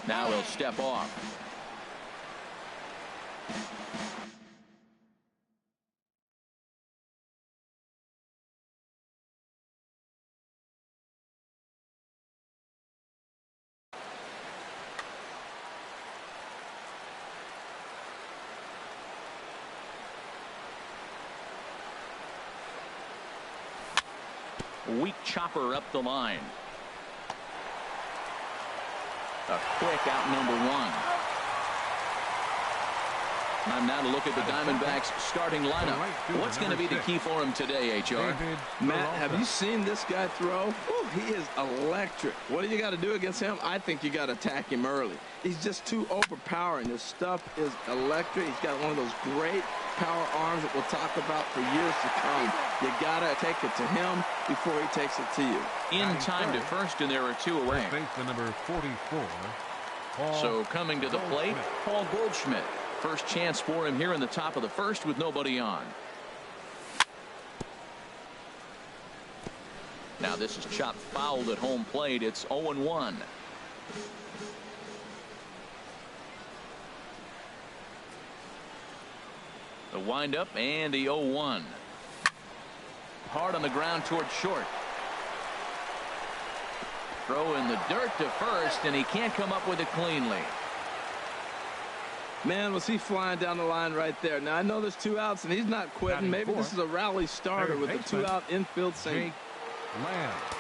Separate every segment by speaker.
Speaker 1: Now he'll step off. Weak chopper up the line. A quick out number one. Time now to look at the Diamondbacks starting lineup. What's going to be the key for him today, HR?
Speaker 2: Matt, have you seen this guy throw? Ooh, he is electric. What do you got to do against him? I think you got to attack him early. He's just too overpowering. His stuff is electric. He's got one of those great power arms that we'll talk about for years to come. You got to take it to him before he takes it to you.
Speaker 1: In time to first, and there are two away.
Speaker 3: The number 44.
Speaker 1: So coming to the plate, Paul Goldschmidt. First chance for him here in the top of the first with nobody on. Now this is chopped fouled at home plate. It's 0-1. The windup and the 0-1. Hard on the ground towards short. Throw in the dirt to first, and he can't come up with it cleanly.
Speaker 2: Man, was he flying down the line right there. Now, I know there's two outs, and he's not quitting. Maybe this is a rally starter with the two-out infield single.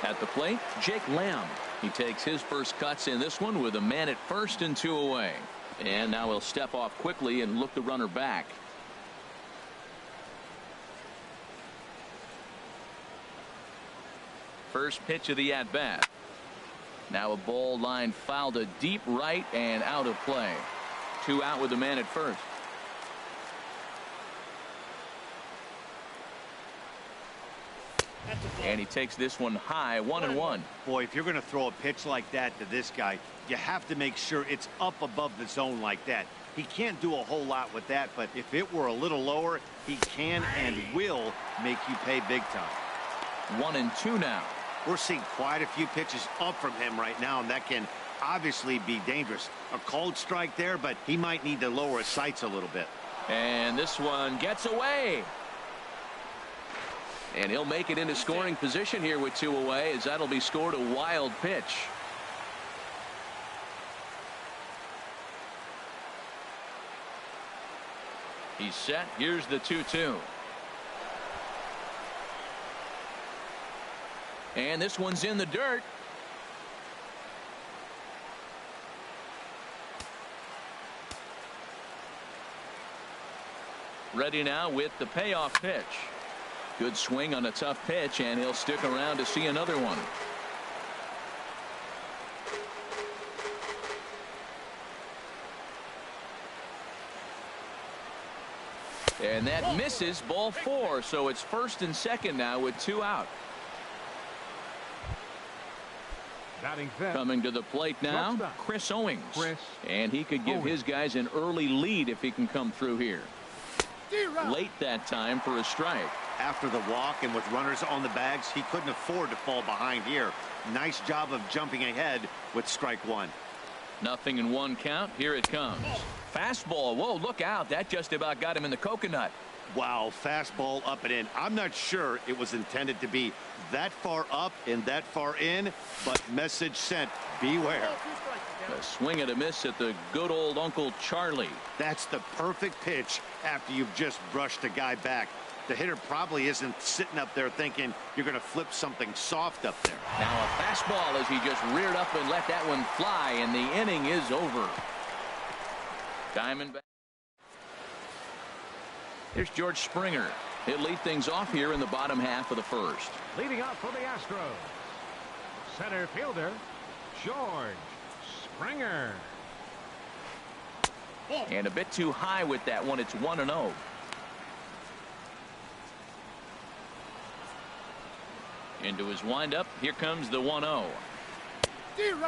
Speaker 1: At the plate, Jake Lamb. He takes his first cuts in this one with a man at first and two away. And now he'll step off quickly and look the runner back. First pitch of the at-bat. Now a ball line fouled to deep right and out of play. Two out with the man at first. And he takes this one high, 1-1.
Speaker 4: Boy, if you're going to throw a pitch like that to this guy, you have to make sure it's up above the zone like that. He can't do a whole lot with that, but if it were a little lower, he can and will make you pay big time.
Speaker 1: 1-2 now.
Speaker 4: We're seeing quite a few pitches up from him right now, and that can obviously be dangerous. A cold strike there, but he might need to lower his sights a little bit.
Speaker 1: And this one gets away. And he'll make it into scoring position here with two away, as that'll be scored a wild pitch. He's set. Here's the 2-2. And this one's in the dirt. Ready now with the payoff pitch. Good swing on a tough pitch, and he'll stick around to see another one. And that misses, ball four, so it's first and second now with two out. Coming to the plate now, Chris Owings. And he could give his guys an early lead if he can come through here. Late that time for a strike.
Speaker 4: After the walk and with runners on the bags, he couldn't afford to fall behind here. Nice job of jumping ahead with strike one.
Speaker 1: Nothing in one count. Here it comes. Fastball. Whoa, look out. That just about got him in the coconut.
Speaker 4: Wow, fastball up and in. I'm not sure it was intended to be that far up and that far in, but message sent. Beware.
Speaker 1: A swing and a miss at the good old Uncle Charlie.
Speaker 4: That's the perfect pitch after you've just brushed a guy back. The hitter probably isn't sitting up there thinking you're going to flip something soft up there.
Speaker 1: Now a fastball as he just reared up and let that one fly, and the inning is over. Diamondback. Here's George Springer. He'll lead things off here in the bottom half of the first.
Speaker 3: Leading off for the Astros, center fielder George Springer.
Speaker 1: And a bit too high with that one. It's 1-0. Into his windup. Here comes the 1-0.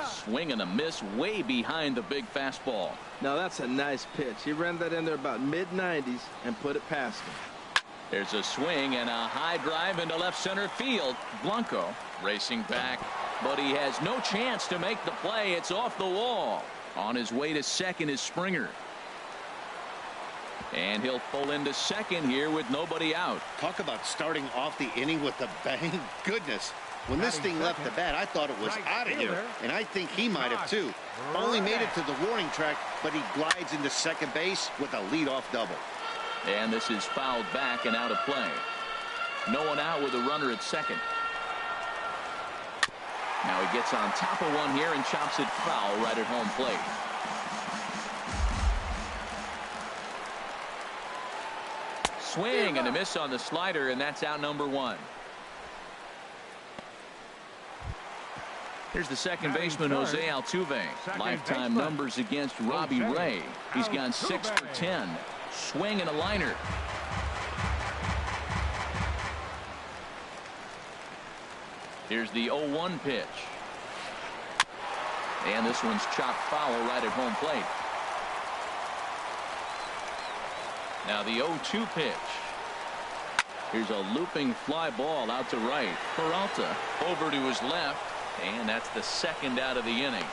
Speaker 1: Swing and a miss way behind the big fastball.
Speaker 2: Now that's a nice pitch. He ran that in there about mid-90s and put it past him.
Speaker 1: There's a swing and a high drive into left center field. Blanco racing back, but he has no chance to make the play. It's off the wall. On his way to second is Springer. And he'll pull into second here with nobody out.
Speaker 4: Talk about starting off the inning with a bang. Goodness. When this thing left the bat, I thought it was out of here. And I think he might have too. Only made it to the warning track, but he glides into second base with a leadoff double.
Speaker 1: And this is fouled back and out of play. No one out with a runner at second. Now he gets on top of one here and chops it foul right at home plate. Swing and a miss on the slider, and that's out number one. Here's the second baseman, Jose Altuve. Lifetime numbers against Robbie Ray. He's gone 6 for 10. Swing and a liner. Here's the 0-1 pitch. And this one's chopped foul right at home plate. Now the 0-2 pitch. Here's a looping fly ball out to right. Peralta over to his left. And that's the second out of the inning.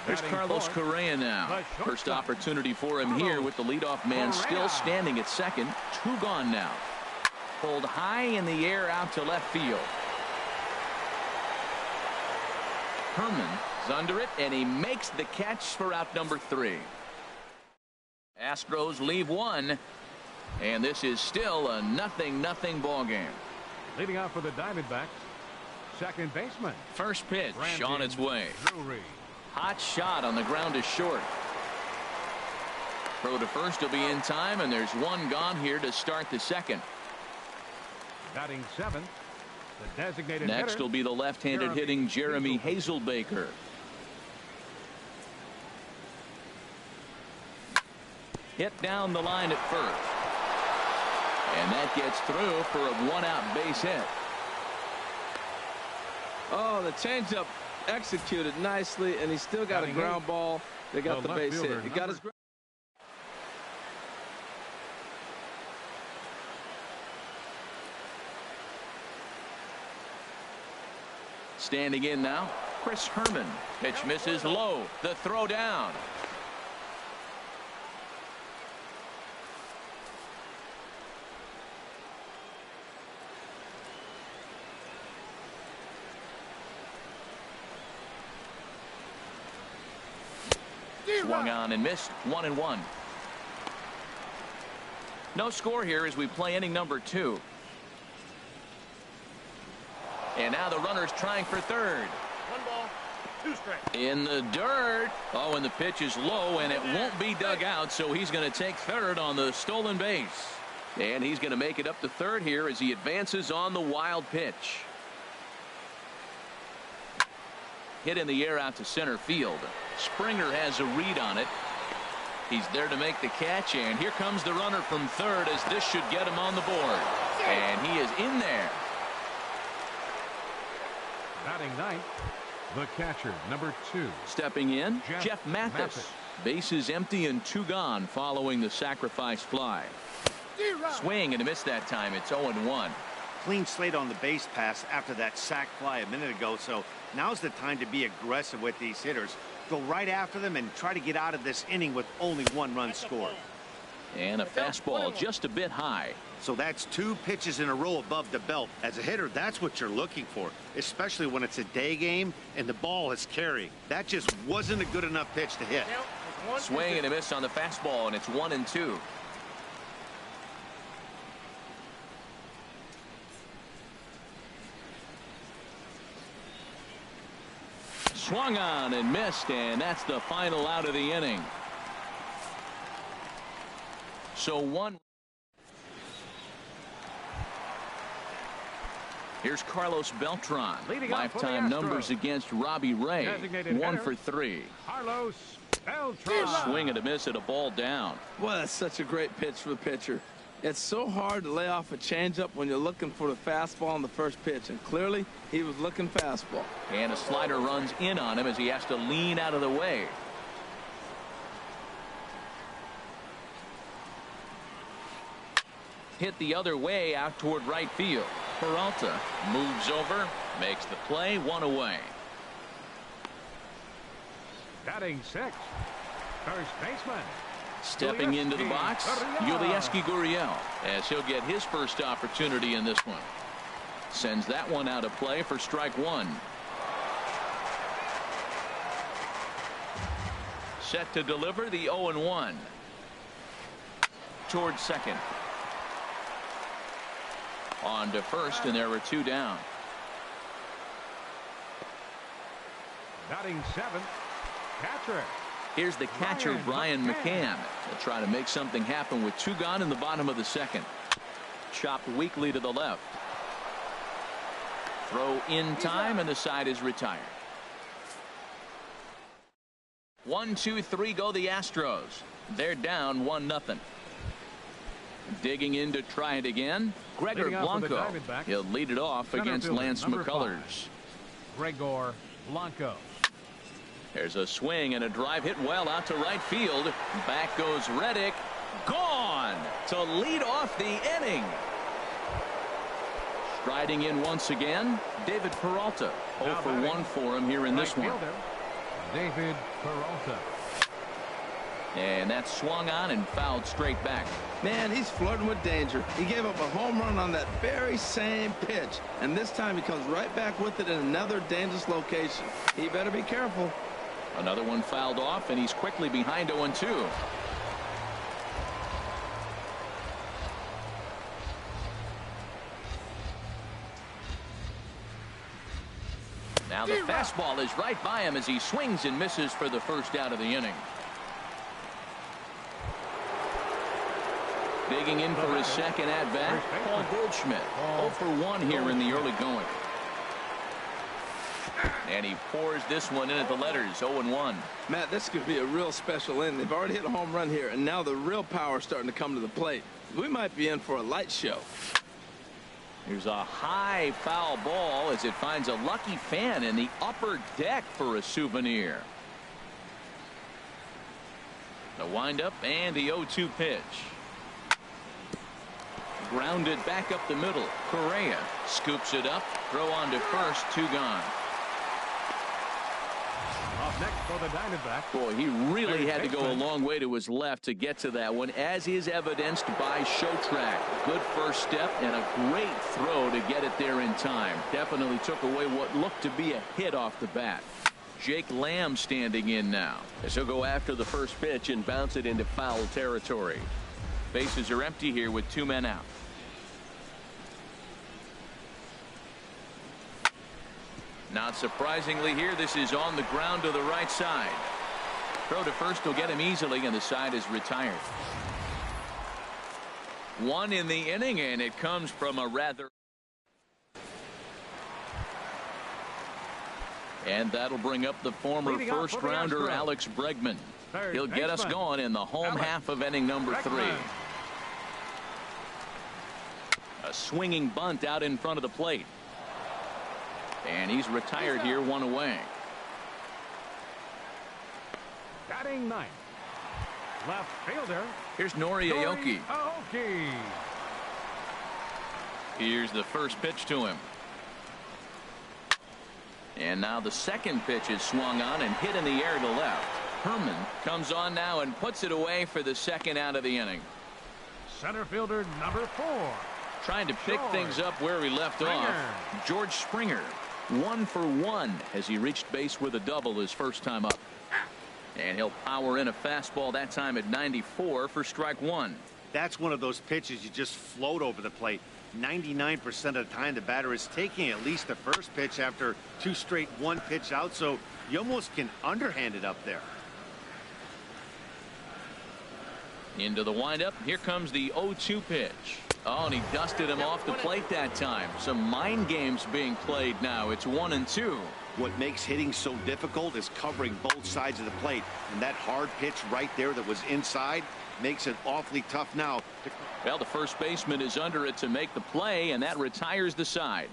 Speaker 1: There's Carlos Correa now. First opportunity for him here with the leadoff man still standing at second. 2 gone now. Pulled high in the air out to left field. Herman's under it, and he makes the catch for out number 3. Astros leave 1. And this is still a 0-0 ball game.
Speaker 3: Leading off for the Diamondbacks, second baseman.
Speaker 1: First pitch on its way.
Speaker 3: Drury.
Speaker 1: Hot shot on the ground is short. Throw to first will be in time, and there's 1 gone here to start the second.
Speaker 3: Batting 7th, the designated
Speaker 1: Next
Speaker 3: hitter,
Speaker 1: will be the left-handed hitting Jeremy Hazelbaker. Hit down the line at first. And that gets through for a 1-out base hit.
Speaker 2: Oh, the changeup executed nicely, and he still got a ground ball. They got the base hit. He got his.
Speaker 1: Standing in now, Chris Herman. Pitch misses low. The throw down. Swung on and missed. 1-1. No score here as we play inning number 2. And now the runner's trying for third.
Speaker 3: 1 ball, 2 strikes.
Speaker 1: In the dirt. Oh, and the pitch is low, and it won't be dug out, so he's going to take third on the stolen base. And he's going to make it up to third here as he advances on the wild pitch. Hit in the air out to center field. Springer has a read on it. He's there to make the catch, and here comes the runner from third as this should get him on the board. And he is in there.
Speaker 3: Batting 9th, the catcher, number 2.
Speaker 1: Stepping in, Jeff Mathis. Bases empty and 2 gone following the sacrifice fly. Swing and a miss that time. It's 0-1.
Speaker 4: Clean slate on the base pass after that sac fly a minute ago, so now's the time to be aggressive with these hitters. Go right after them and try to get out of this inning with only 1 run scored.
Speaker 1: And a fastball just a bit high.
Speaker 4: So that's 2 pitches in a row above the belt. As a hitter, that's what you're looking for, especially when it's a day game and the ball is carrying. That just wasn't a good enough pitch to hit.
Speaker 1: Swing and a miss on the fastball, and it's 1-2. Swung on and missed, and that's the final out of the inning. So 1. Here's Carlos Beltran. Lifetime numbers against Robbie Ray. 1 for 3.
Speaker 3: Carlos Beltran.
Speaker 1: Swing and a miss at a ball down.
Speaker 2: Well, that's such a great pitch for the pitcher. It's so hard to lay off a changeup when you're looking for the fastball on the first pitch, and clearly he was looking fastball.
Speaker 1: And a slider runs in on him as he has to lean out of the way. Hit the other way out toward right field. Peralta moves over, Makes the play, 1 away.
Speaker 3: Batting 6. First baseman.
Speaker 1: Stepping into the box, Yulieski Gurriel, as he'll get his first opportunity in this one. Sends that one out of play for strike 1. Set to deliver the 0-1. Towards second. On to first, and there are 2 down.
Speaker 3: Batting 7. Catcher.
Speaker 1: Here's the catcher, Brian McCann. He'll try to make something happen with 2 gone in the bottom of the second. Chopped weakly to the left. Throw in time, and the side is retired. 1, 2, 3 go the Astros. They're down 1-0. Digging in to try it again, Gregor Blanco. He'll lead it off against Lance McCullers.
Speaker 3: Gregor Blanco.
Speaker 1: There's a swing and a drive hit well out to right field. Back goes Reddick. Gone to lead off the inning. Striding in once again, David Peralta. 0 for 1 for him here in this one.
Speaker 3: David Peralta.
Speaker 1: And that's swung on and fouled straight back.
Speaker 2: Man, he's flirting with danger. He gave up a home run on that very same pitch. And this time he comes right back with it in another dangerous location. He better be careful.
Speaker 1: Another one fouled off, and he's quickly behind 0-2. Now the fastball is right by him as he swings and misses for the first out of the inning. Digging in for his second at-bat, Paul Goldschmidt. 0 for 1 here in the early going. And he pours this one in at the letters, 0-1.
Speaker 2: Matt, this could be a real special inning. They've already hit a home run here, and now the real power is starting to come to the plate. We might be in for a light show.
Speaker 1: Here's a high foul ball as it finds a lucky fan in the upper deck for a souvenir. The windup and the 0-2 pitch. Grounded back up the middle. Correa scoops it up. Throw on to first. 2 gone.
Speaker 3: Off next for the Diamondbacks.
Speaker 1: Boy, he really had to go a long way to his left to get to that one, as is evidenced by Showtrack. Good first step and a great throw to get it there in time. Definitely took away what looked to be a hit off the bat. Jake Lamb standing in now, as he'll go after the first pitch and bounce it into foul territory. Bases are empty here with 2 men out. Not surprisingly here, this is on the ground to the right side. Throw to first will get him easily, and the side is retired. 1 in the inning, and it comes from a rather... And that'll bring up the former first-rounder Alex Bregman. He'll get us going in the home half of inning number 3. A swinging bunt out in front of the plate. And he's retired here, 1 away.
Speaker 3: Batting 9th. Left fielder.
Speaker 1: Here's Nori Aoki.
Speaker 3: Aoki.
Speaker 1: Here's the first pitch to him. And now the second pitch is swung on and hit in the air to left. Herman comes on now and puts it away for the second out of the inning.
Speaker 3: Center fielder number 4.
Speaker 1: Trying to pick things up where he left off. George Springer. 1 for 1 as he reached base with a double his first time up. And he'll power in a fastball that time at 94 for strike 1.
Speaker 4: That's one of those pitches you just float over the plate. 99% of the time the batter is taking at least the first pitch after 2 straight 1-pitch out, so you almost can underhand it up there.
Speaker 1: Into the windup. Here comes the 0-2 pitch. Oh, and he dusted him off the plate that time. Some mind games being played now. It's 1-2.
Speaker 4: What makes hitting so difficult is covering both sides of the plate. And that hard pitch right there that was inside makes it awfully tough now.
Speaker 1: Well, the first baseman is under it to make the play, and that retires the side.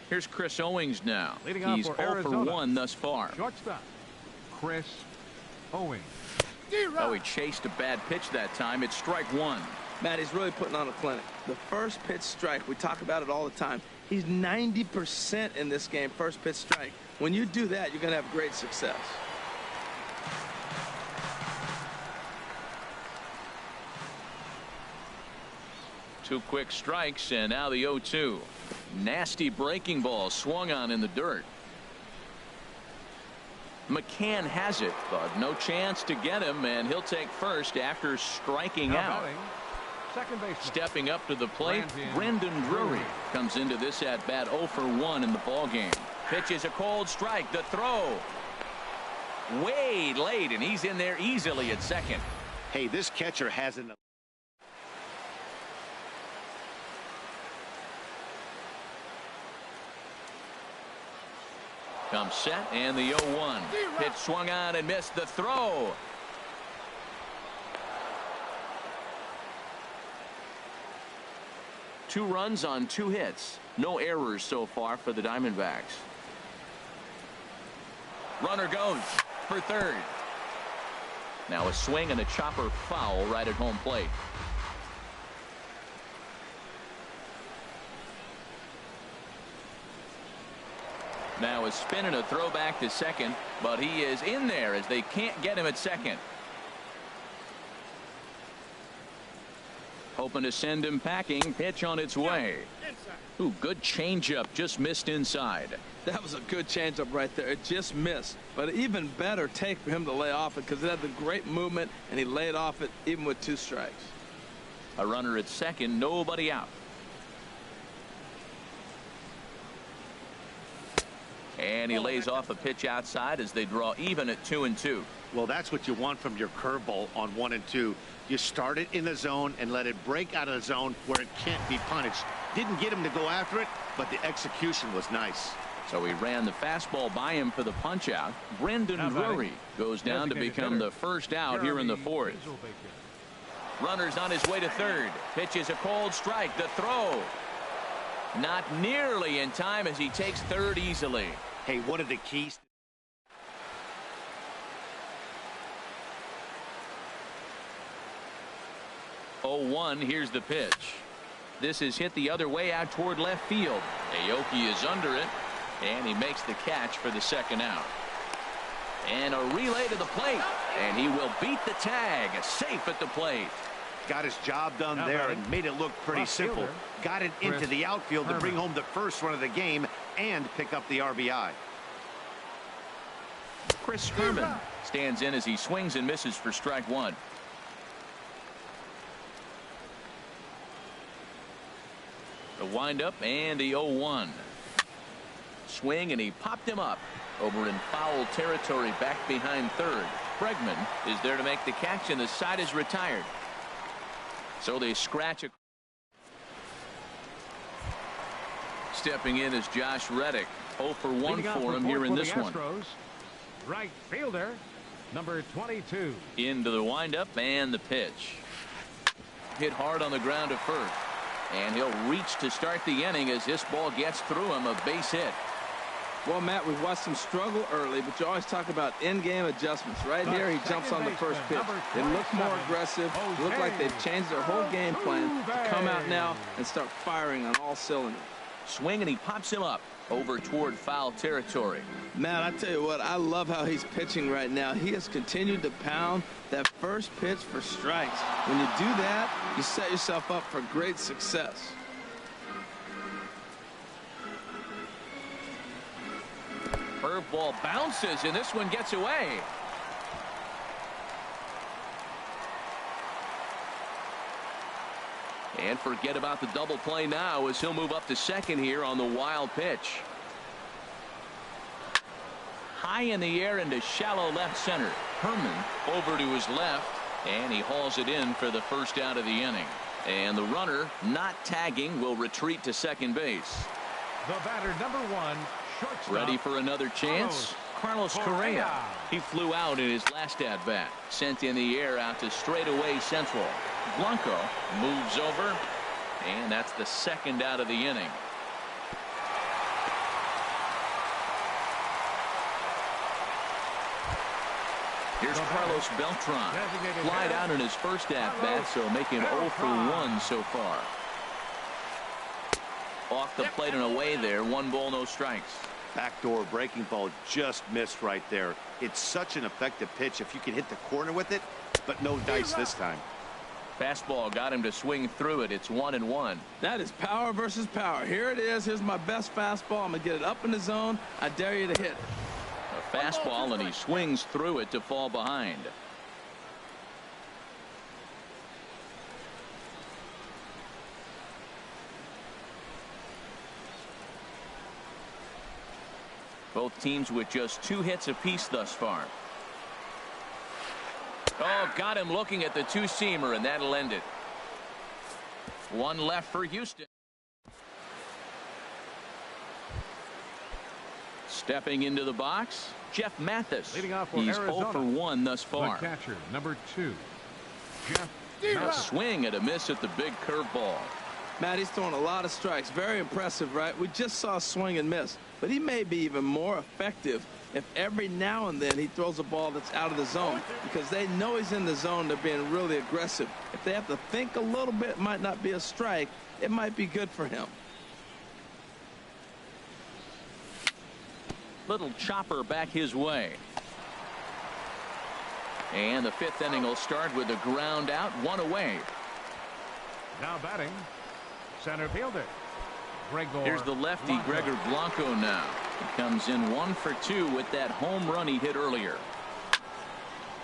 Speaker 1: Here's Chris Owings now. He's 0 for 1 thus far.
Speaker 3: Shortstop, Chris Owings.
Speaker 1: Oh, he chased a bad pitch that time. It's strike 1.
Speaker 2: Matt, he's really putting on a clinic. The first pitch strike, we talk about it all the time. He's 90% in this game, first pitch strike. When you do that, you're going to have great success.
Speaker 1: Two quick strikes, and now the 0-2. Nasty breaking ball swung on in the dirt. McCann has it, but no chance to get him, and he'll take first after striking out.
Speaker 3: Second baseman.
Speaker 1: Stepping up to the plate, Brandon Drury comes into this at bat 0 for 1 in the ball game. Pitches a cold strike. The throw way late, and he's in there easily at second.
Speaker 4: Hey, this catcher hasn't.
Speaker 1: Comes set, and the 0-1. Pitch swung on and missed. The throw. Two runs on 2 hits. No errors so far for the Diamondbacks. Runner goes for third. Now a swing and a chopper foul right at home plate. Now a spin and a throw back to second, but he is in there as they can't get him at second. Hoping to send him packing. Pitch on its way. Ooh, good changeup, just missed inside.
Speaker 2: That was a good changeup right there. It just missed. But an even better take for him to lay off it because it had the great movement, and he laid off it even with 2 strikes.
Speaker 1: A runner at second, nobody out. And he lays off a pitch outside as they draw even at 2-2.
Speaker 4: Well, that's what you want from your curveball on 1 and 2. You start it in the zone and let it break out of the zone where it can't be punished. Didn't get him to go after it, but the execution was nice.
Speaker 1: So he ran the fastball by him for the punch out. Brendan Drury goes down to become the first out here in the 4th. Runners on his way to third. Pitches a cold strike. The throw. Not nearly in time as he takes third easily.
Speaker 4: Hey, one of the keys.
Speaker 1: Oh, 1, here's the pitch. This is hit the other way out toward left field. Aoki is under it, and he makes the catch for the second out. And a relay to the plate, and he will beat the tag. Safe at the plate.
Speaker 4: Got his job done there and made it look pretty simple. Got it into the outfield to bring home the first run of the game and pick up the RBI.
Speaker 1: Chris Herman stands in as he swings and misses for strike 1. The windup and the 0-1. Swing, and he popped him up over in foul territory back behind third. Bregman is there to make the catch, and the side is retired. So they scratch. Stepping in is Josh Reddick. 0 for 1 for him here in this one.
Speaker 3: Right fielder, number 22.
Speaker 1: Into the windup and the pitch. Hit hard on the ground to first. And he'll reach to start the inning as this ball gets through him, a base hit.
Speaker 2: Well, Matt, we've watched him struggle early, but you always talk about in-game adjustments. Right here, he jumps on the first pitch. They look more aggressive. Look like they've changed their whole game plan to come out now and start firing on all cylinders.
Speaker 1: Swing, and he pops him up over toward foul territory.
Speaker 2: Matt, I tell you what, I love how he's pitching right now. He has continued to pound that first pitch for strikes. When you do that, you set yourself up for great success.
Speaker 1: Curveball bounces, and this one gets away. And forget about the double play now as he'll move up to second here on the wild pitch. High in the air into shallow left center. Herman over to his left, and he hauls it in for the first out of the inning. And the runner, not tagging, will retreat to second base.
Speaker 3: The batter, number 1, shortstop.
Speaker 1: Ready for another chance? Carlos Correa. He flew out in his last at-bat. Sent in the air out to straightaway central. Blanco moves over, and that's the second out of the inning. Here's Carlos Beltran. Flied out in his first at-bat, so making 0 for 1 so far. Off the plate and away there. 1 ball, no strikes.
Speaker 4: Backdoor breaking ball just missed right there. It's such an effective pitch if you can hit the corner with it, but no dice this time.
Speaker 1: Fastball got him to swing through it. It's 1-1.
Speaker 2: That is power versus power. Here it is. Here's my best fastball. I'm going to get it up in the zone. I dare you to hit it.
Speaker 1: A fastball, and he swings through it to fall behind. Both teams with just 2 hits apiece thus far. Oh, got him looking at the two-seamer, and that'll end it. 1 left for Houston. Stepping into the box, Jeff Mathis.
Speaker 3: Leading off for
Speaker 1: He's
Speaker 3: Arizona.
Speaker 1: 0 for 1 thus
Speaker 3: The
Speaker 1: far.
Speaker 3: catcher, number 2, Jeff
Speaker 1: A
Speaker 3: Mathis.
Speaker 1: swing and a miss at the big curveball.
Speaker 2: Matt, he's throwing a lot of strikes. Very impressive, right? We just saw a swing and miss. But he may be even more effective if every now and then he throws a ball that's out of the zone, because they know he's in the zone. They're being really aggressive. If they have to think a little bit, it might not be a strike. It might be good for him.
Speaker 1: Little chopper back his way. And the 5th inning will start with a ground out, 1 away.
Speaker 3: Now batting, center fielder, Gregor.
Speaker 1: Here's the lefty,
Speaker 3: Blanco.
Speaker 1: Gregor Blanco now. He comes in 1 for 2 with that home run he hit earlier.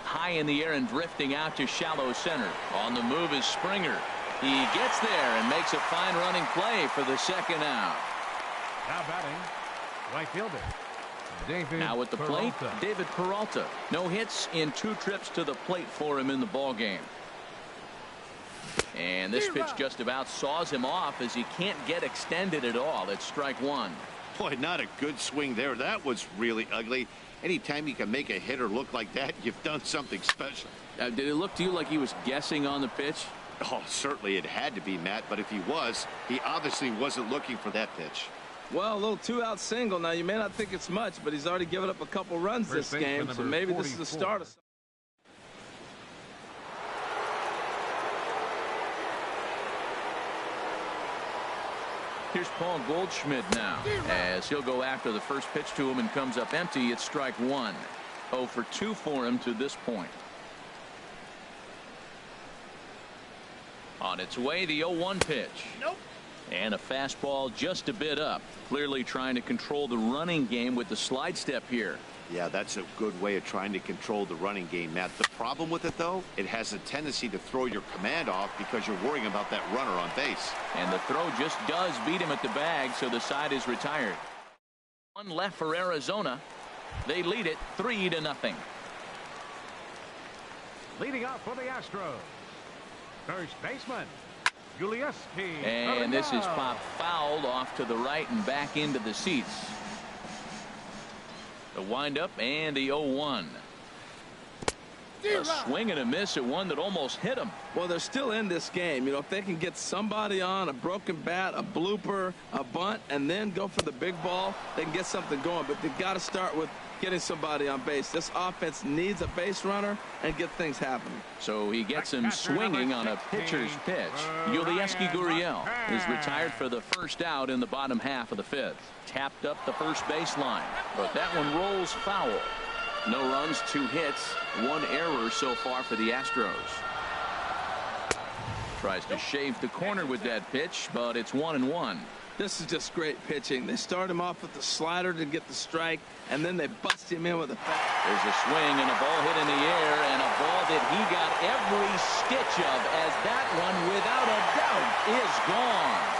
Speaker 1: High in the air and drifting out to shallow center. On the move is Springer. He gets there and makes a fine running play for the 2nd out.
Speaker 3: Now batting, right fielder, David
Speaker 1: Now at the plate,
Speaker 3: Peralta.
Speaker 1: David Peralta. No hits in 2 trips to the plate for him in the ballgame. And this pitch just about saws him off as he can't get extended at all. It's strike 1.
Speaker 4: Boy, not a good swing there. That was really ugly. Anytime you can make a hitter look like that, you've done something special.
Speaker 1: Did it look to you like he was guessing on the pitch?
Speaker 4: Oh, certainly it had to be, Matt, but if he was, he obviously wasn't looking for that pitch.
Speaker 2: Well, a little 2-out single. Now, you may not think it's much, but he's already given up a couple runs
Speaker 3: First
Speaker 2: this
Speaker 3: baseman
Speaker 2: game, so
Speaker 3: number
Speaker 2: maybe this is the
Speaker 3: 44.
Speaker 2: start of something.
Speaker 1: Here's Paul Goldschmidt now, as he'll go after the first pitch to him and comes up empty. It's strike 1. 0 for 2 for him to this point. On its way, the 0-1 pitch.
Speaker 4: Nope.
Speaker 1: And a fastball just a bit up. Clearly trying to control the running game with the slide step here.
Speaker 4: Yeah, that's a good way of trying to control the running game, Matt. The problem with it, though, it has a tendency to throw your command off because you're worrying about that runner on base.
Speaker 1: And the throw just does beat him at the bag, so the side is retired. 1 left for Arizona. They lead it 3-0.
Speaker 3: Leading off for the Astros, first baseman, Yulieski.
Speaker 1: And this is popped fouled off to the right and back into the seats. The windup and the 0-1. A swing and a miss at one that almost hit him.
Speaker 2: Well, they're still in this game. You know, if they can get somebody on, a broken bat, a blooper, a bunt, and then go for the big ball, they can get something going. But they've got to start with getting somebody on base. This offense needs a base runner and get things happening.
Speaker 1: So he gets him swinging on a pitcher's pitch. Yulieski Gurriel is retired for the first out in the bottom half of the 5th. Tapped up the first baseline, but that one rolls foul. No runs, 2 hits, 1 error so far for the Astros. Tries to shave the corner with that pitch, but it's 1-1.
Speaker 2: This is just great pitching. They start him off with the slider to get the strike, and then they bust him in with a fast.
Speaker 1: There's a swing and a ball hit in the air, and a ball that he got every stitch of, as that one, without a doubt, is gone.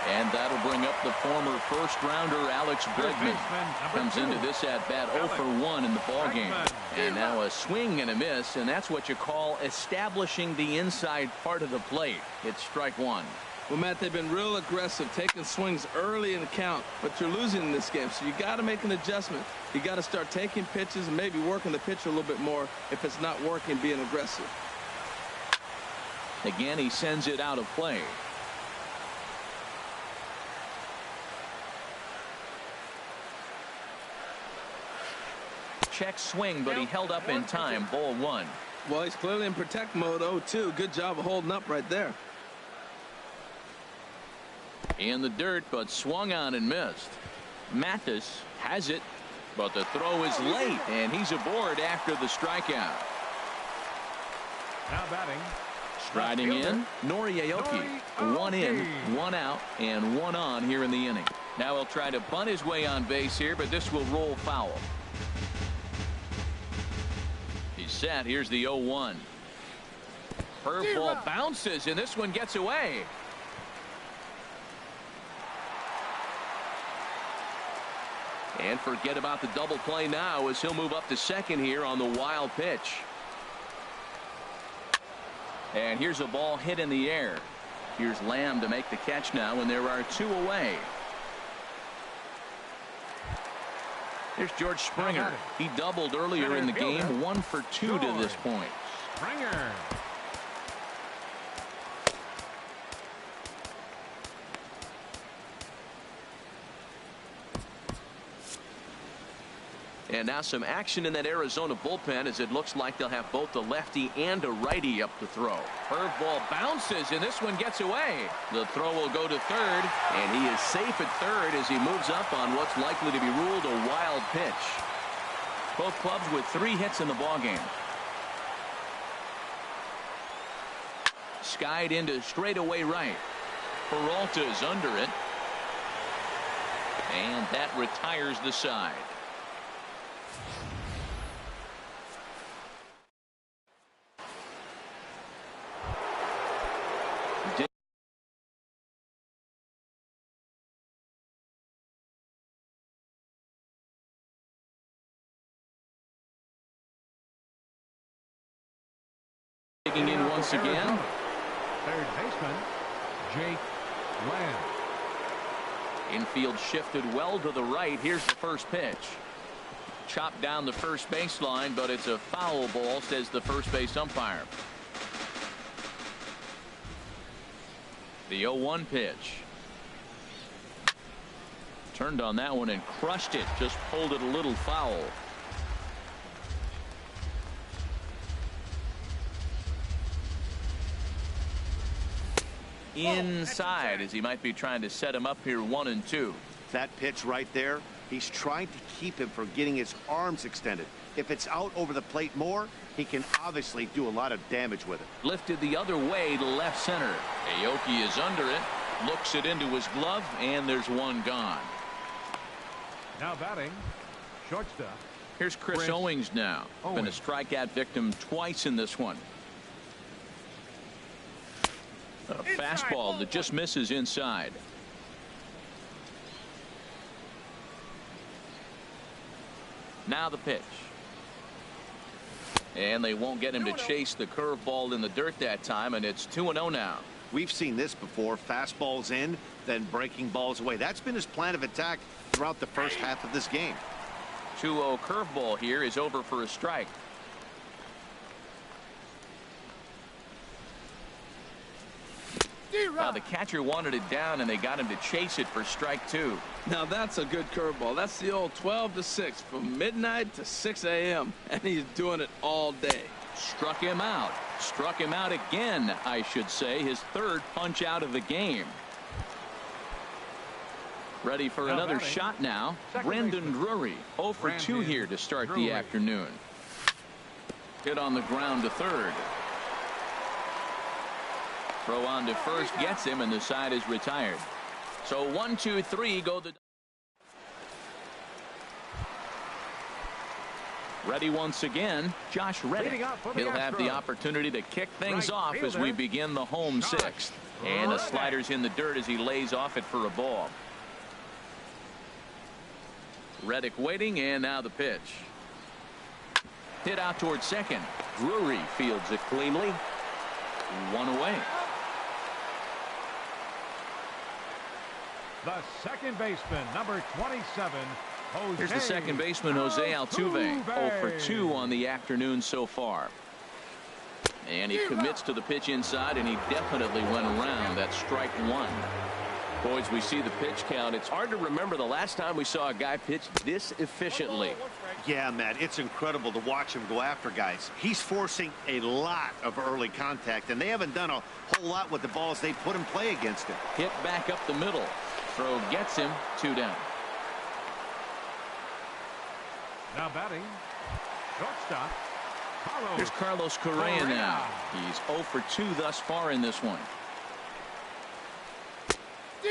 Speaker 1: And that'll bring up the former first-rounder Alex Bregman. Comes into this at-bat 0 for 1 in the ballgame. And now a swing and a miss, and that's what you call establishing the inside part of the plate. It's strike 1.
Speaker 2: Well, Matt, they've been real aggressive, taking swings early in the count, but you're losing in this game, so you got to make an adjustment. You got to start taking pitches and maybe working the pitcher a little bit more if it's not working, being aggressive.
Speaker 1: Again, he sends it out of play. check swing, but he held up in time. Ball 1.
Speaker 2: Well, he's clearly in protect mode. 0-2. Good job of holding up right there.
Speaker 1: In the dirt, but swung on and missed. Mathis has it, but the throw is late, and he's aboard after the strikeout.
Speaker 3: Now batting.
Speaker 1: Striding in, Nori Aoki. 1 in, 1 out, and 1 on here in the inning. Now he'll try to bunt his way on base here, but this will roll foul. He's set. Here's the 0-1. Curveball bounces, and this one gets away. And forget about the double play now as he'll move up to second here on the wild pitch. And here's a ball hit in the air. Here's Lamb to make the catch now, and there are 2 away. Here's George Springer. He doubled earlier in the game. 1 for 2 to this point.
Speaker 3: Springer.
Speaker 1: And now some action in that Arizona bullpen as it looks like they'll have both a lefty and a righty up to throw. Curveball bounces, and this one gets away. The throw will go to third, and he is safe at third as he moves up on what's likely to be ruled a wild pitch. Both clubs with 3 hits in the ballgame. Skied into straightaway right. Peralta's under it. And that retires the side. In once again.
Speaker 3: Third baseman, Jake Lamb.
Speaker 1: Infield shifted well to the right. Here's the first pitch. Chopped down the first baseline, but it's a foul ball, says the first base umpire. The 0-1 pitch. Turned on that one and crushed it. Just pulled it a little foul. Inside as he might be trying to set him up here 1-2.
Speaker 4: That pitch right there, he's trying to keep him from getting his arms extended. If it's out over the plate more, he can obviously do a lot of damage with it.
Speaker 1: Lifted the other way to left center. Aoki is under it, looks it into his glove, and there's 1 gone.
Speaker 3: Now batting, shortstop.
Speaker 1: Here's Chris Owings now. Been a strikeout victim twice in this one. A fastball that just misses inside. Now the pitch. And they won't get him to chase the curveball in the dirt that time, and it's 2-0 now.
Speaker 4: We've seen this before. Fastballs in, then breaking balls away. That's been his plan of attack throughout the first half of this game.
Speaker 1: 2-0 curveball here is over for a strike. Now the catcher wanted it down, and they got him to chase it for strike 2.
Speaker 2: Now that's a good curveball. That's the old 12-6 from midnight to 6 a.m. and he's doing it all day.
Speaker 1: Struck him out. Struck him out again, I should say. His 3rd punch out of the game. Ready for another shot now. Brandon Drury 0 for 2 here to start the afternoon. Hit on the ground to third. Throw on to first gets him, and the side is retired. So 1, 2, 3 go the. Ready once again, Josh Reddick. He'll have the opportunity to kick things off as we begin the home 6th. And the slider's in the dirt as he lays off it for a ball. Reddick waiting, and now the pitch. Hit out towards second. Drury fields it cleanly. 1 away.
Speaker 3: The second baseman, number 27, Jose.
Speaker 1: Here's the second baseman, Jose Altuve. 0 for 2 on the afternoon so far. And he commits to the pitch inside, and he definitely went around. That's strike 1. Boys, we see the pitch count. It's hard to remember the last time we saw a guy pitch this efficiently.
Speaker 4: Yeah, Matt, it's incredible to watch him go after guys. He's forcing a lot of early contact, and they haven't done a whole lot with the balls they put in play against him.
Speaker 1: Hit back up the middle. Throw gets him. 2 down.
Speaker 3: Now batting, shortstop.
Speaker 1: Here's Carlos Correa now. He's 0 for 2 thus far in this one.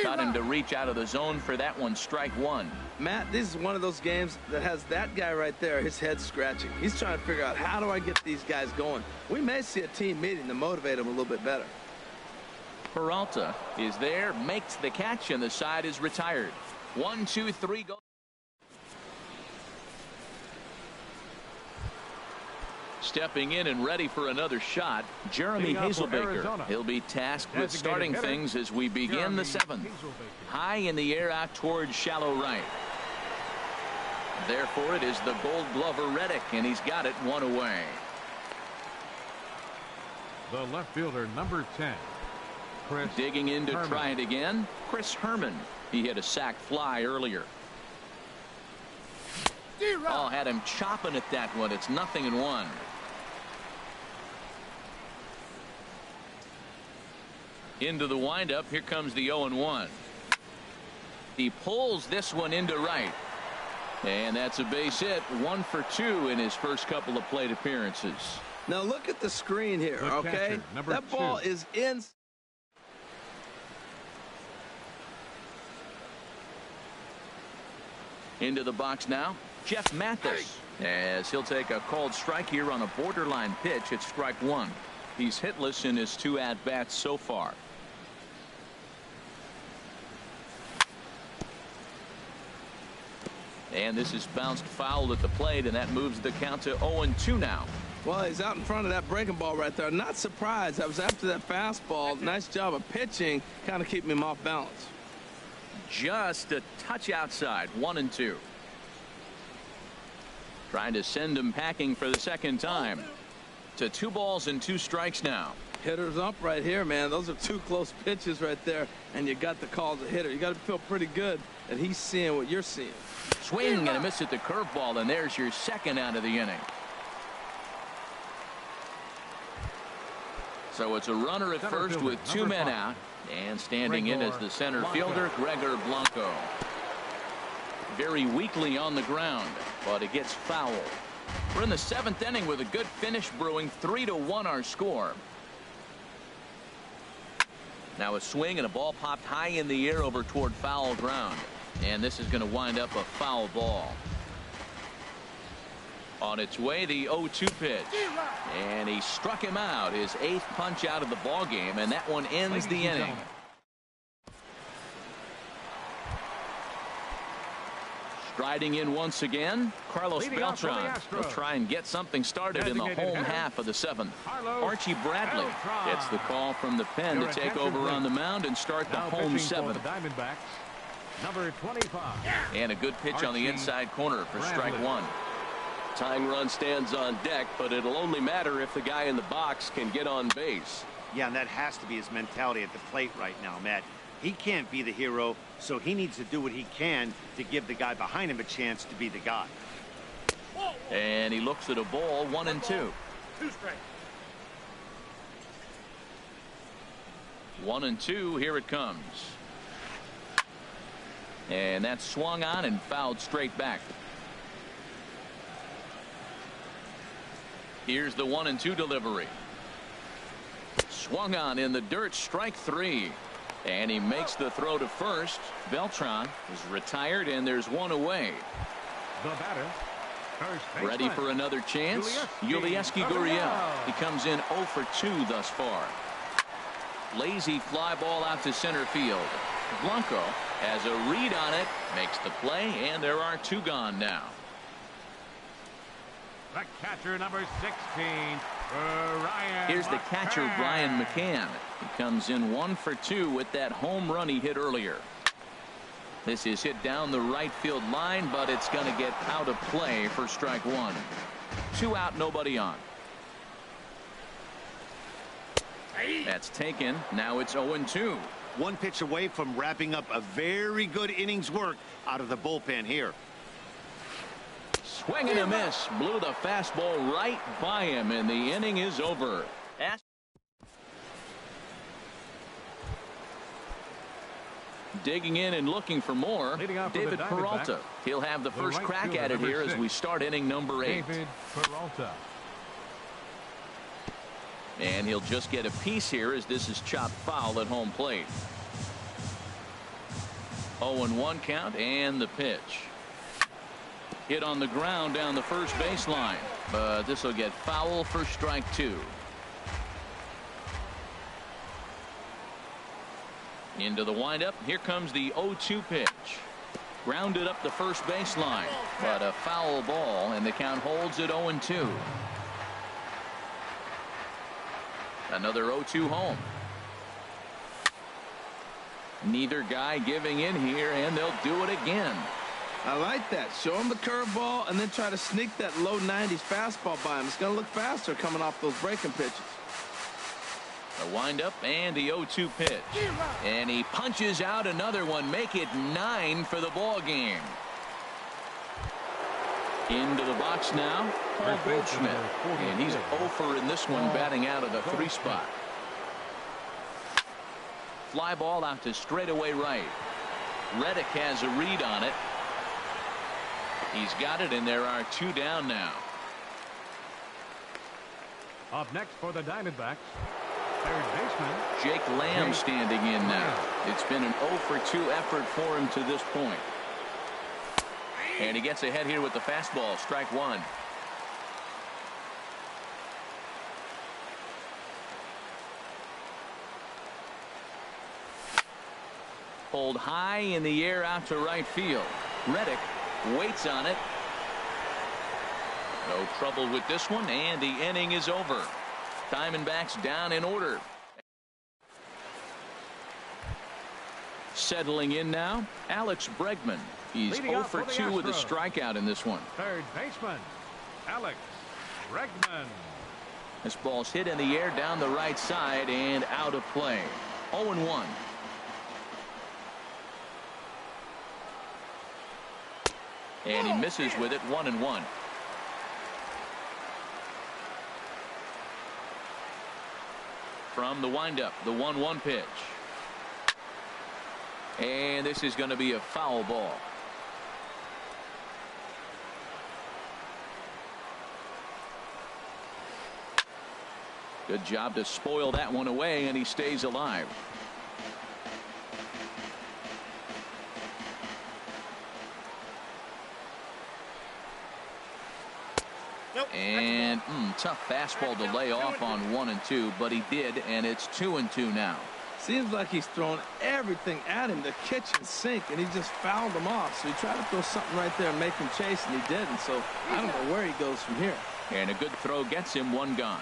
Speaker 1: Got him to reach out of the zone for that one. Strike 1.
Speaker 2: Matt, this is one of those games that has that guy right there, his head scratching. He's trying to figure out, how do I get these guys going? We may see a team meeting to motivate them a little bit better.
Speaker 1: Peralta is there, makes the catch, and the side is retired. 1, 2, 3, go. Stepping in and ready for another shot, Jeremy Hazelbaker. He'll be tasked with starting things as we begin the 7th. High in the air out towards shallow right. Therefore, it is the Gold Glover Reddick, and he's got it 1 away.
Speaker 3: The left fielder, number 10. Chris
Speaker 1: Digging in to
Speaker 3: Herman.
Speaker 1: try it again, Chris Herman. He hit a sac fly earlier. Oh, had him chopping at that one. It's 0-1. Into the windup. Here comes the 0-1. He pulls this one into right. And that's a base hit. 1 for 2 in his first couple of plate appearances.
Speaker 2: Now look at the screen here,
Speaker 3: The
Speaker 2: okay?
Speaker 3: catcher,
Speaker 2: That ball is in.
Speaker 1: Into the box now, Jeff Mathis, as he'll take a called strike here on a borderline pitch at strike 1. He's hitless in his 2 at-bats so far. And this is bounced foul at the plate, and that moves the count to 0-2 now.
Speaker 2: Well, he's out in front of that breaking ball right there. Not surprised. I was after that fastball. Nice job of pitching, kind of keeping him off balance.
Speaker 1: Just a touch outside. 1-2. Trying to send him packing for the second time. To 2 balls and 2 strikes now.
Speaker 2: Hitter's up right here, man. Those are 2 close pitches right there, and you got the call as a hitter. You got to feel pretty good that he's seeing what you're seeing.
Speaker 1: Swing and a miss at the curveball, and there's your second out of the inning. So it's a runner at first with 2 men out, and standing in as the center fielder, Gregor Blanco. Very weakly on the ground, but it gets foul. We're in the 7th inning with a good finish brewing. 3-1 our score. Now a swing and a ball popped high in the air over toward foul ground. And this is going to wind up a foul ball. On its way, the 0-2 pitch. And he struck him out, his 8th punch out of the ball game, and that one ends the inning. Striding in once again, Carlos Beltran will try and get something started in the home half of the 7th. Archie Bradley gets the call from the pen to take over on the mound and start the home 7th.
Speaker 3: Number 25.
Speaker 1: And a good pitch on the inside corner for strike 1.
Speaker 5: Tying run stands on deck, but it'll only matter if the guy in the box can get on base.
Speaker 4: Yeah, and that has to be his mentality at the plate right now, Matt. He can't be the hero, so he needs to do what he can to give the guy behind him a chance to be the guy.
Speaker 1: And he looks at a ball. 1-2.
Speaker 6: 2 strikes.
Speaker 1: 1-2. Here it comes. And that's swung on and fouled straight back. Here's the 1-2 delivery. Swung on in the dirt. Strike 3. And he makes the throw to first. Beltran is retired, and there's 1 away.
Speaker 3: The batter, first baseman.
Speaker 1: Ready for another chance. Yulieski Gurriel. He comes in 0 for 2 thus far. Lazy fly ball out to center field. Blanco has a read on it, makes the play, and there are 2 gone now.
Speaker 3: The catcher, number 16, Ryan.
Speaker 1: Here's the catcher, Brian McCann. He comes in 1 for 2 with that home run he hit earlier. This is hit down the right field line, but it's going to get out of play for strike 1. 2 out, nobody on. That's taken. Now it's 0-2.
Speaker 4: One pitch away from wrapping up a very good innings work out of the bullpen here.
Speaker 1: Swing and a miss. Blew the fastball right by him, and the inning is over. Digging in and looking for more, David Peralta. He'll have the first crack at it here as we start inning number 8.
Speaker 3: David Peralta.
Speaker 1: And he'll just get a piece here as this is chopped foul at home plate. 0-1 count and the pitch. Hit on the ground down the first baseline, but this will get foul for strike 2. Into the windup. Here comes the 0-2 pitch. Grounded up the first baseline, but a foul ball, and the count holds at 0-2. Another 0-2 home. Neither guy giving in here, and they'll do it again.
Speaker 2: I like that. Show him the curveball and then try to sneak that low 90s fastball by him. It's going to look faster coming off those breaking pitches.
Speaker 1: The windup and the 0-2 pitch. And he punches out another one. Make it 9 for the ball game. Into the box now, Paul Goldschmidt. And he's 0 in this one, batting out of the 3 spot. Fly ball out to straightaway right. Reddick has a read on it. He's got it, and there are 2 down now.
Speaker 3: Up next for the Diamondbacks, third baseman
Speaker 1: Jake Lamb standing in now. It's been an 0-for-2 effort for him to this point. And he gets ahead here with the fastball. Strike 1. Pulled high in the air out to right field. Reddick waits on it. No trouble with this one, and the inning is over. Diamondbacks down in order. Settling in now, Alex Bregman. He's 0-for-2 with a strikeout in this one.
Speaker 3: third baseman Alex Bregman.
Speaker 1: This ball's hit in the air down the right side and out of play. 0-1. And he misses with it. 1-1. From the windup, the 1-1 pitch. And this is going to be a foul ball. Good job to spoil that one away, and he stays alive. And tough fastball to lay off on 1 and 2, but he did, and it's 2 and 2 now.
Speaker 2: Seems like he's thrown everything at him, the kitchen sink, and he just fouled him off. So he tried to throw something right there and make him chase, and he didn't. So I don't know where he goes from here.
Speaker 1: And a good throw gets him 1 gone.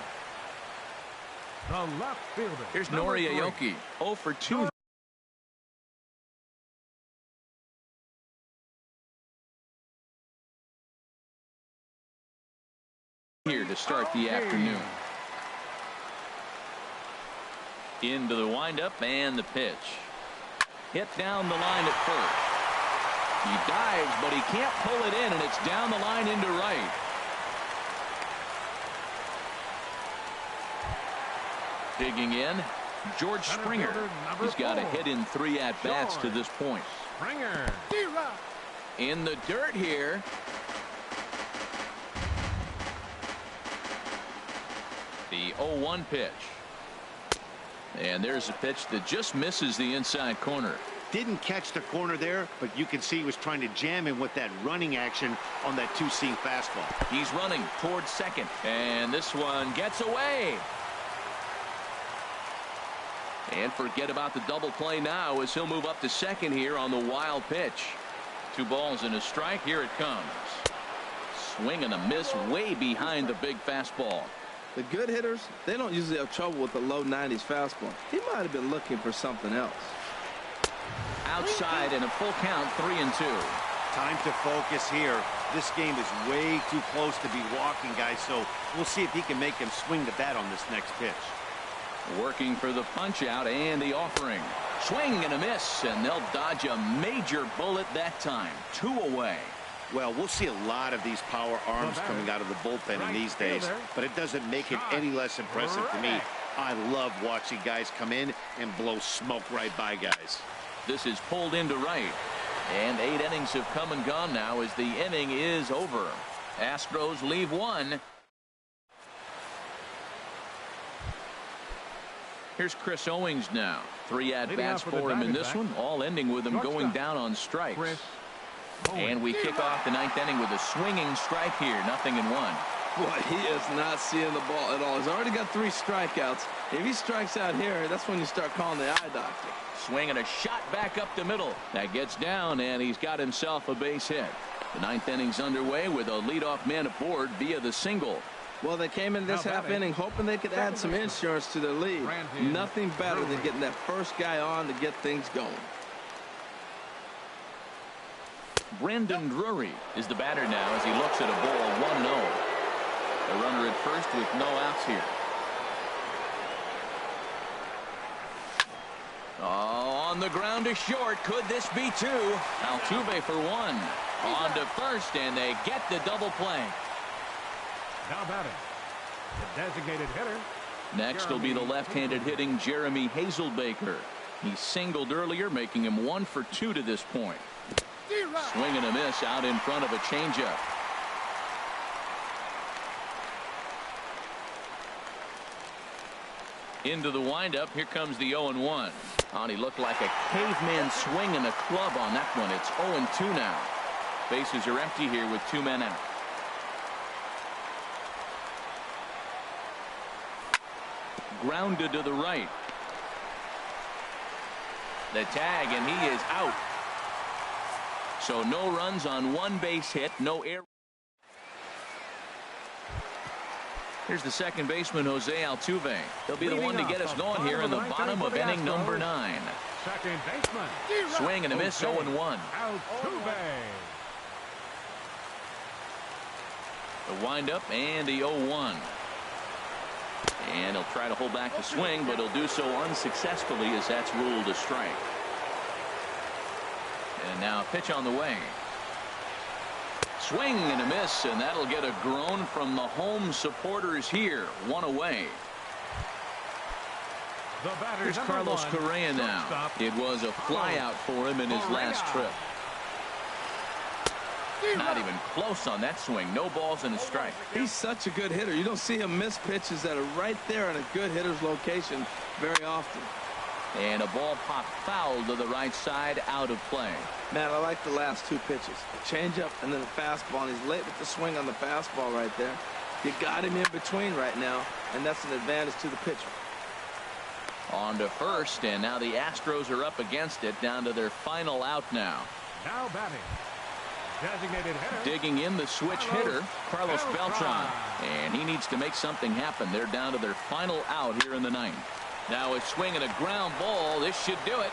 Speaker 3: The left fielder.
Speaker 1: Here's Nori Aoki, 0-for-2. Here to start the afternoon. Into the windup and the pitch. Hit down the line at first. He dives, but he can't pull it in, and it's down the line into right. Digging in, George Springer. He's got a hit in 3 at-bats to this point.
Speaker 3: Springer.
Speaker 1: In the dirt here. The 0-1 pitch. And there's a pitch that just misses the inside corner.
Speaker 4: Didn't catch the corner there, but you can see he was trying to jam him with that running action on that 2-seam fastball.
Speaker 1: He's running towards second, and this one gets away. And forget about the double play now as he'll move up to second here on the wild pitch. 2 balls and a strike. Here it comes. Swing and a miss way behind the big fastball.
Speaker 2: The good hitters, they don't usually have trouble with the low 90s fastball. He might have been looking for something else.
Speaker 1: Outside and a full count, 3 and 2.
Speaker 4: Time to focus here. This game is way too close to be walking, guys, so we'll see if he can make him swing the bat on this next pitch.
Speaker 1: Working for the punch out and the offering. Swing and a miss, and they'll dodge a major bullet that time. 2 away.
Speaker 4: Well, we'll see a lot of these power arms coming out of the bullpen in these days, but it doesn't make it any less impressive to me. I love watching guys come in and blow smoke right by guys.
Speaker 1: This is pulled into right. And 8 innings have come and gone now as the inning is over. Astros leave 1. Here's Chris Owings now. 3 at-bats for him in this one, all ending with him going down on strikes. And we kick off the 9th inning with a swinging strike here. 0-1.
Speaker 2: Boy, he is not seeing the ball at all. He's already got 3 strikeouts. If he strikes out here, that's when you start calling the eye doctor.
Speaker 1: Swing and a shot back up the middle. That gets down, and he's got himself a base hit. The 9th inning's underway with a leadoff man aboard via the single.
Speaker 2: Well, they came in this half inning hoping they could add some insurance to their lead. Nothing better than getting that first guy on to get things going.
Speaker 1: Brandon Drury is the batter now as he looks at a ball 1-0. The runner at first with no outs here. Oh, on the ground to short. Could this be 2? Altuve for 1. On to first, and they get the double play.
Speaker 3: Now batting, the designated hitter.
Speaker 1: Next will be the left-handed hitting Jeremy Hazelbaker. He singled earlier, making him 1 for 2 to this point. Swing and a miss out in front of a changeup. Into the windup. Here comes the 0-1. Oh, he looked like a caveman swinging a club on that one. It's 0-2 now. Bases are empty here with 2 men out. Grounded to the right. The tag, and he is out. So no runs on 1 base hit, no error. Here's the second baseman, Jose Altuve. He'll be the one to get us going here in the bottom of inning number 9.
Speaker 3: Second baseman.
Speaker 1: Swing and a miss, 0-1.
Speaker 3: Altuve.
Speaker 1: The windup and the 0-1. And he'll try to hold back the swing, but he'll do so unsuccessfully as that's ruled a strike. And now a pitch on the way. Swing and a miss, and that'll get a groan from the home supporters here. 1 away. Here's Carlos Correa now. It was a flyout for him in his last trip. Not even close on that swing. No balls and a strike.
Speaker 2: He's such a good hitter. You don't see him miss pitches that are right there in a good hitter's location very often.
Speaker 1: And a ball popped foul to the right side, out of play.
Speaker 2: Man, I like the last 2 pitches. A changeup and then a fastball. And he's late with the swing on the fastball right there. You got him in between right now, and that's an advantage to the pitcher.
Speaker 1: On to first, and now the Astros are up against it, down to their final out now.
Speaker 3: Now batting, designated hitter.
Speaker 1: Digging in the switch hitter, Carlos Beltran. And he needs to make something happen. They're down to their final out here in the 9th. Now a swing and a ground ball. This should do it.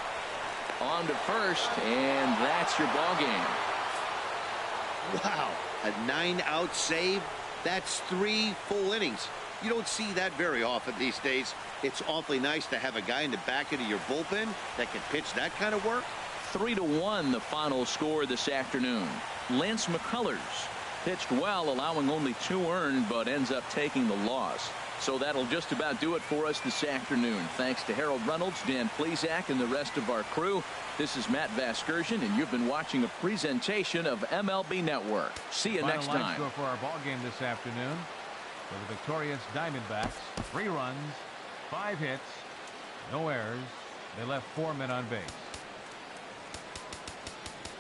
Speaker 1: On to first, and that's your ball game.
Speaker 4: Wow, a 9-out save. That's 3 full innings. You don't see that very often these days. It's awfully nice to have a guy in the back end of your bullpen that can pitch that kind of work.
Speaker 1: 3-1 the final score this afternoon. Lance McCullers pitched well, allowing only 2 earned, but ends up taking the loss. So that'll just about do it for us this afternoon. Thanks to Harold Reynolds, Dan Plesac, and the rest of our crew. This is Matt Vasgersian, and you've been watching a presentation of MLB Network. See you next time.
Speaker 3: Final score for our ball game this afternoon. For the victorious Diamondbacks, 3 runs, 5 hits, no errors. They left 4 men on base.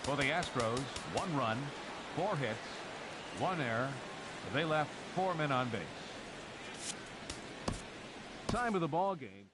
Speaker 3: For the Astros, 1 run, 4 hits, 1 error. They left 4 men on base. Time of the ball game.